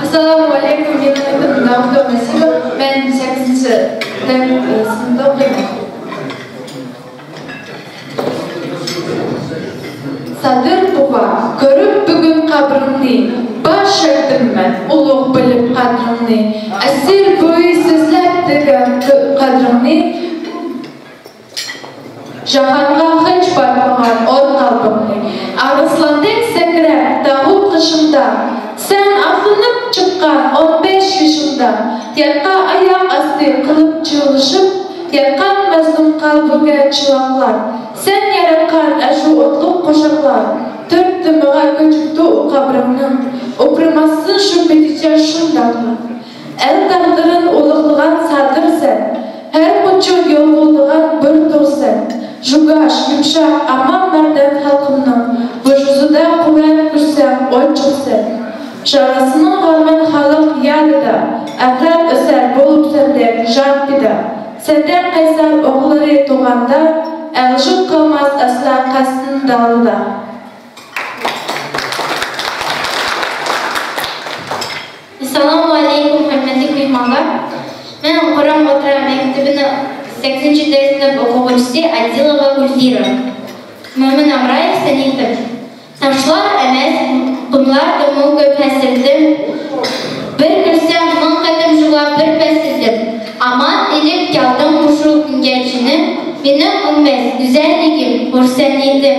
Assalamu alaikum, ben 8. sınıfta okuyordum. Sadır buva, görüp bugün kabrımni, baş erdim ben, uluq bilip kadrımni, esir boyu sizler degan kadrımni, Jahanға hiç barmağın or kalbımni, ağızlandek sekrep dağıl kışımda, sen afınıp çıkkan 15 yaşında, yakka ayak astı kılıp çığılışıp, yakkan mazlum kalbıge çılaklar, sen yaratkan aşu otluk koşaklar, tört tümüge göçüktü o kabrımның, okurmazsın şu bitice şundaklar. El dağdırın oluqlıgan sadır sen, her koçu yol bulduğun bir dur sen. Jugaş, yumşak, aman merden halkımның, vücuzuda kuvvet gürsem, oy çıksın. Şarasının kalmen halık yadıda, afrat öser bolup sende jan pida. Senden kaysar oğulları doğanda, elşik kalmaz asla kastın dağlıda. Assalamu alaikum, hürmetli mehmanlar. Ben Kur'an Otura Mektebi'nin 8. dersinde okuvcusu Adilova Gülfira. Mömin Amrayev senittir. Taşlar emez, bunlar da mu köp hesirdim. Bir gürsem mın kadem jula bir pesirdim. Aman elip kaldım muşul güngerçini. Benim ümmez, güzelligim, hurseniydim.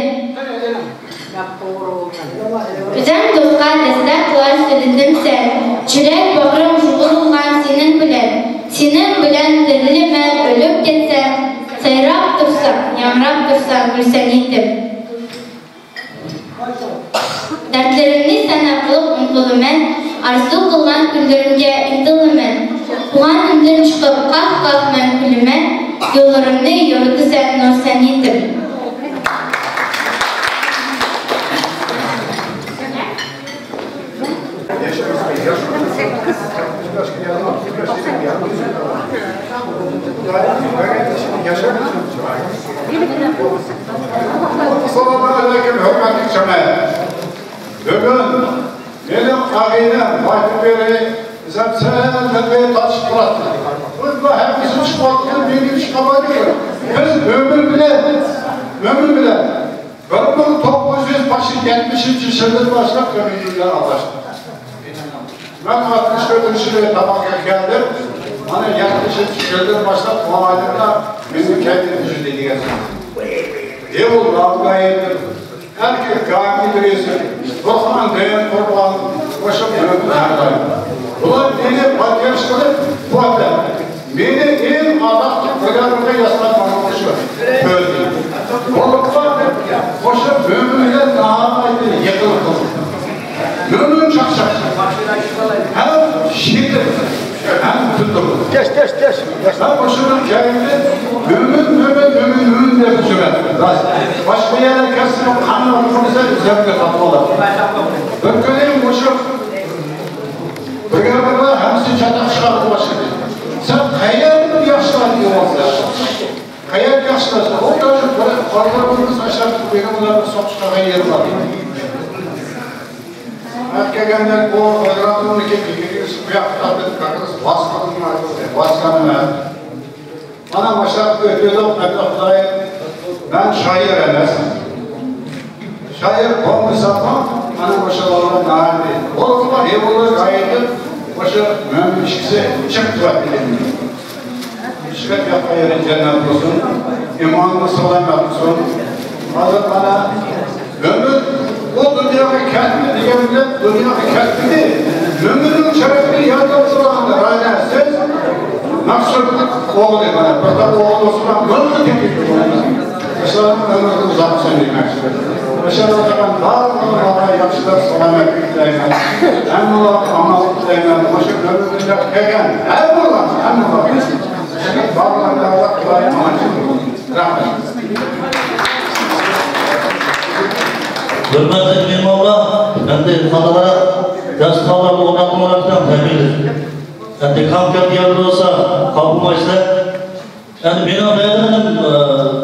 Güzel dostlar destekler söyledim sen. Çürek bağrım jugulgan senin bilen. Senin bilen dirili men ölüp getsem. Sayrap dursan, yamrap dursan gülseniydim. Dertlerimni sana kılıp untulumen. Arzu kılgan günlerimge intılımen. Kuğan ümdün çıkıp kah men külümen. Yollarımni yorudu sen nurseniydim. Assalamualaikum hürmetli cemaat. Bugün benim akidem Baytuberi zemselen ve taşkılattı. Burada hepimizi çıkarttı, bilgi çıkamayıyor. Biz ömür bile. 1970 yılında başlap gönüllüyle anlaştık. Ben 64. yılı tamamına geldim. Hani 70 yılında başlap muhalifler bizim kendimizi dediğiniz. Ev oldu, Afgayet'tir. Erkek kâmi birisi, Dokman Deyen Kurban, Koşup Yönet'in herkayım. Bunlar beni patyarışları bu hatta. Beni en adaklı programında yaslanmamışı böldü. Oluklar koşup bölümüyle dağılmaydı, yıkılıp oldu. Mümin çakacak. Hem şiddet, hem tutulur. Geç. Ben koşurum kendimde, mümin diye bir süre. Başka yere kestim, kanın okumumuza üzerinde tatlılar. Bölgeleyim koşup, bölgelerinde hepsi çatak çıkardı başladı. Sen hayal bir yaşlar diyorlar. Hayal yaşlar. O da karlarımız aşağı benim bunların sonuçlarına yer var. Erkeğenler bu radyo'nun bilgileri yaptılar, başkanına. Bana başlattı, ödüyorum, ben şair emez. Şair bombu satmam, bana başarılarına naildi. O zaman evlilik gayeti, başı mümin ilişkisi çıktı vaktilerini. İşlet yapma yerin cennet olsun, imanını sağlam yapsın. Hazır bana, mümin, o dünyayı kendini diyebilir, dünyayı kendini, müminin şerefini yardımcı olanlar, aynen siz, nasıl oğlu değil bana, burada oğlu olsun, mümin teknik olanlar. Başlarımın ömrünü uzatsın demek istedim. Başarıda ben daha yaşlılar selamet dileymen, hem olarak amalık dileymen, başım ömrünü yapken, hem olarak, bağlarında Allah kılayım amacım. Rahmet. Hürmetli Mimullah, endi xalqara dasturlarni o'rnatmoqdan tabiidir. Endi kamkat yer bo'lsa, qopmaysiz. Endi men aytdim,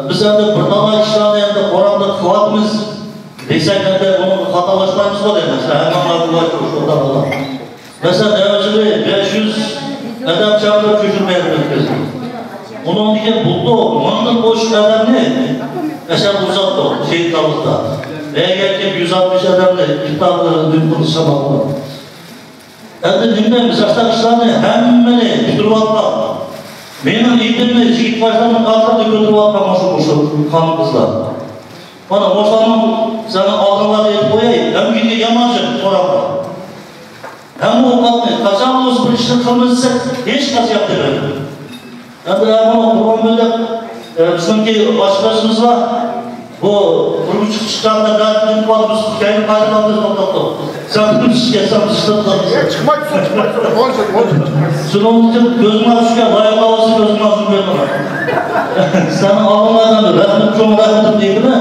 biz endi bir nima ishlarni endi qo'ramda qilyapmiz desak endi buni xatolashmaymiz bu endi. Hammalar bu shunda bo'ladi. Masalan, davlatchilik 500 odam chaqirib ko'chirmayapmiz biz. Onun diye buldu, onun boş adamını eşer uzattı, şehitlerlikte. Eğer ki 160 adamını kitabı dün konuşamadı. Endi dinle bizakta işlerini hemmeni bitirip atmak. Benim eğitimle Yiğit Başkan'ın kadrını götürüp atmak şu kanı kızlar. Bana Osman'ın senin aldığınları edip koyayım, hem gidiyor yamancı orada. Hem o kadını kaçan olsun bir işini kılmışsa hiç kaç yaptı böyle. Endi bunu Kurban böyle bizimki başbaşımız var. Bu kurumuş çıkışlarında dağıtın kalmış, kendi kaynağı noktalı. Sen bunu geçsem dışında çıkmak Şunun için gözüme düşken, layık havası gözüme düşken. Sen ağırlardan rahmet çok rahmetim değil mi?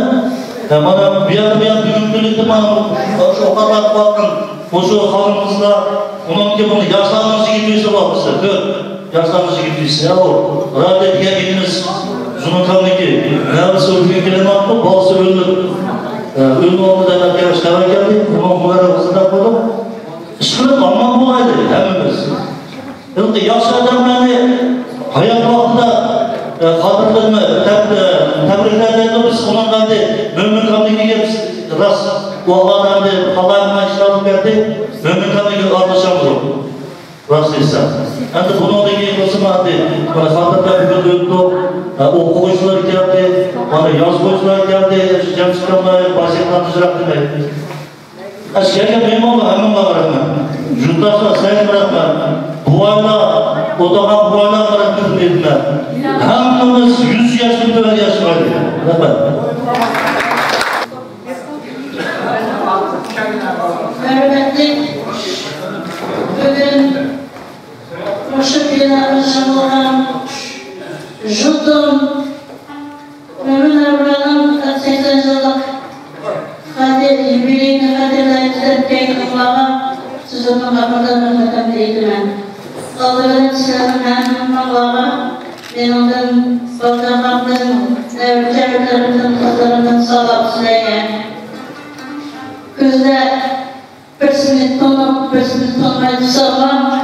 Bana bir gün birlikte bana o kadar bakın, şu halımızda, onun ki bunu yaşlarınızı gidiyorsa bakmışsa, yaşlarınızı gidiyorsa ya o, rahmet diye gidiniz. Şunun kanındaki neresi ülke kelime attı, bazısı öldü. Ünlü oldu da ben yarış karar geldi, onun bunlara hızında koydum. İşkılıp almak bulaydı hepimiz. Yıldı yaşlı adamlarını hayat vaktında kadırlarını tebriklerlerdi biz onun kandı, mümin kanındaki gelip rast o Allah'dan Allah'ın işlerini verdi, mümin kanındaki anlaşamız oldu. Rast insan. Yani bunun da gelmesi vardı. Bana sandıkta bir gün döndü. Okuyucular geldi. Bana yazgıcılar geldi. Cem çıkanlar başlıktan düzrak demedi. Askerken benim oğlum hemen bırakma. Juntasına sen bırakma. Bu ayla, o da bu ayla bırakma dediler. Hangimiz 100 yaşlı böyle yaşamadı. Hürmetli bugün Roşu planımızın olan Judum Ömür Avran'ın 80 yıllık yübüleyini kaderlerden Peygamber'a sizin kapıdan ömürden değilmem. Allah'ın İslam'ın hem Allah'a ben ondan baldağımdan nevçerlerimden kızlarımdan sağlık sileyem. Gözde birisini tanımayı sağlam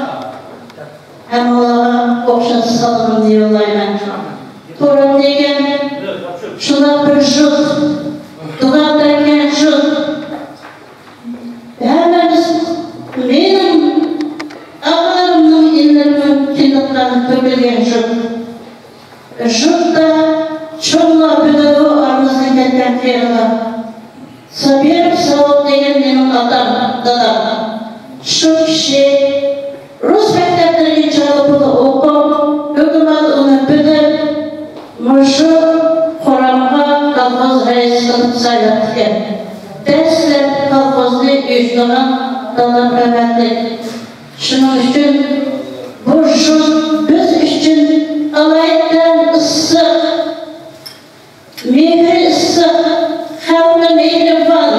hem Allah'a okşası sağlam diyorlar ben. Torum degen şuna bir jut, dua derken jut. Hemen benim ağlarımın illerimin kindiklerini tökülgen jut. Jut da çoğunla büdüğü aramızdan gelken kıyırlar. Sabir Savut degen benim dadam. Şu kişi Rus mekteplerine çalıp okup, hükümet onu büdüp, Muşu Kur'an'a kalkaz reis kılıp saylatken. Derslep kalkazlı uyuşturan dalam rahmetli. Şunun için bu biz için alayetten ıssı, mihri ıssı, havlu mihri var,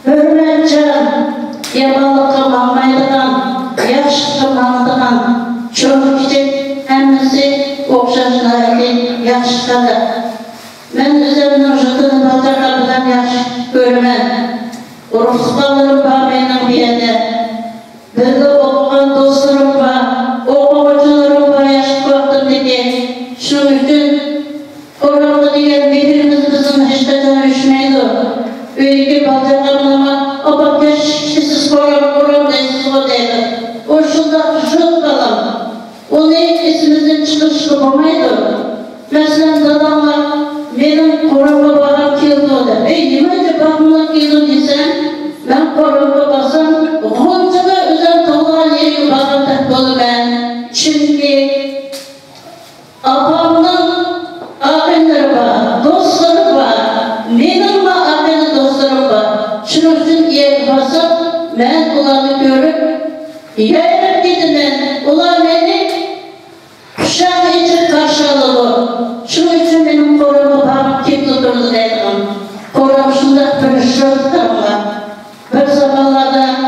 hürmetcan, yabalıkı mammaydıgan, yaşlı mammaydıgan, çok için hemmisi okşaşlarıydı, yaşlıdır. Ben üzerinden jütünü batarlarından yaş görmem. Urfuskallarım var benim bir yerde. Birde okuyan dostlarım var, okuyucularım var yaşlı baktım dedi. Şunun için Kur'an'da diyen birbirimiz bizim hiçbirden düşmeydi. Öyle batarlarına o bakış kişisiz Kur'an deysiz o dedi. O şunda jüt kalan. Onu isimizden çıkışlı olmaydı. Mesela dadamla benim Kur'an'a bağım kildi o da. Neyce bağımla kildi desem, ben Kur'an'a basam, Goncaga özel tağlar yeri bağım takmalı ben. Çünkü abamın ağabeyleri var, dostları var, benim ağabeyli dostlarım var. Şunun için yeri basam, ben onları görüp, yayınıp gittim ben, onlar beni kuşak için karşıladı. Şunun için benim Kur'an'a bağım kim tuturdu dedim. Kur'an şunda bir şırttı ama bir zamanlarda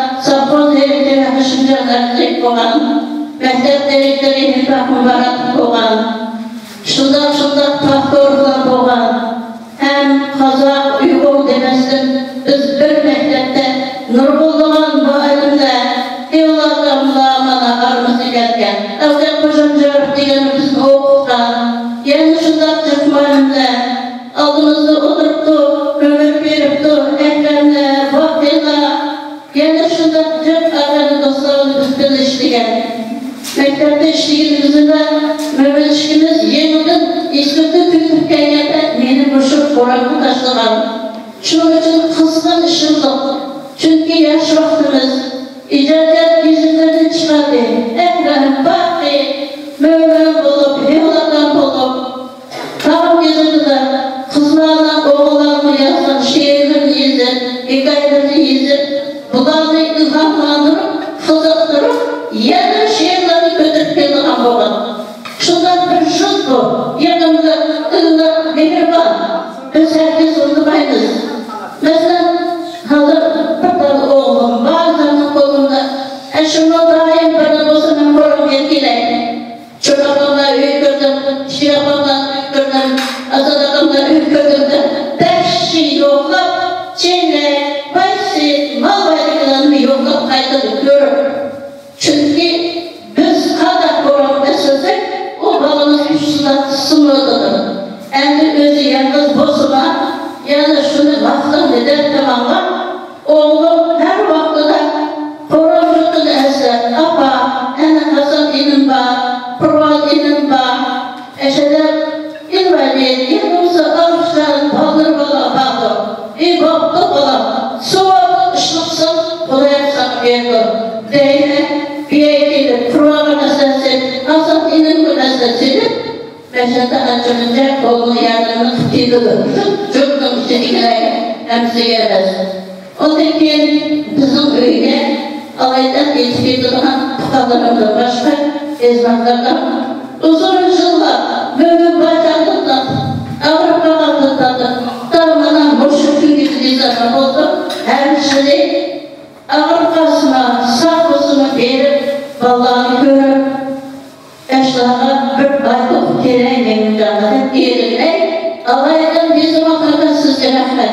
şu programı taşınan. Şunun için kısmen ışıldık. Çünkü yaş vaktimiz icadiyat yüzünden çıkardı. Ekran, Bakri, Mevlam olup, Hevladan olup, tam yüzünde kızlarla oğullarını yazan şiirlerini izler, hikayelerini izler, bunlarla ilhamlandırıp, kızıktırıp, yeni şiirlerini götürüp geldiğine olan. Şundan bir şut bu, yanımda ıllar mehriban, biz herkes unutmayınız. Mesela hazır bir tane oğlum, bazılarının kolunda, şunu daim bana olsun korum yetkile. Çocuklarla üyü gördüm, şiyabanla üyü gördüm, azadakanla üyü gördüm de, 5 şey yoklap, çeyle, baysi, mal baylıklarını yoklap kaydadık görür. Çünkü biz kadar korum meselsek, o balımız üstünden sınırlıdır. Endi özü yalnız bozma, yani şunu vaktan eder tamamlar, oğlum her vaktada korumcukun esler, apa, ene Hasan inim var, Kurban inim var, eşeler invalid, yanımıza almışların paldır bala bağlı, İbabda bala, soğuk ışlıksın, bulayırsak yerdir. Deyine, biyekiyle, Kurban'ın meselesi, Hasan inim meselesidir, Beşete açılınca kolunu yardımını tutuyordu. Çocukluğum için hikaye hepsi gelmez. Onun için bizim öyle alaydan yetiştirdiğinden kadınımda başka ezberlerden uzun yıllar böyle başardıktan Avrupa kaldıktan tamamen boşluklu gibi zaman oldu. Her şeyi Avrupa'sına, Safos'una verip vallahi görüp eşlara bir baykup tereyle mücadele diyelim. Alaydan bizim akılda sizce rahmet.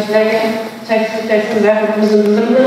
sizlerge çeksiz rahmetimizi bildirdi.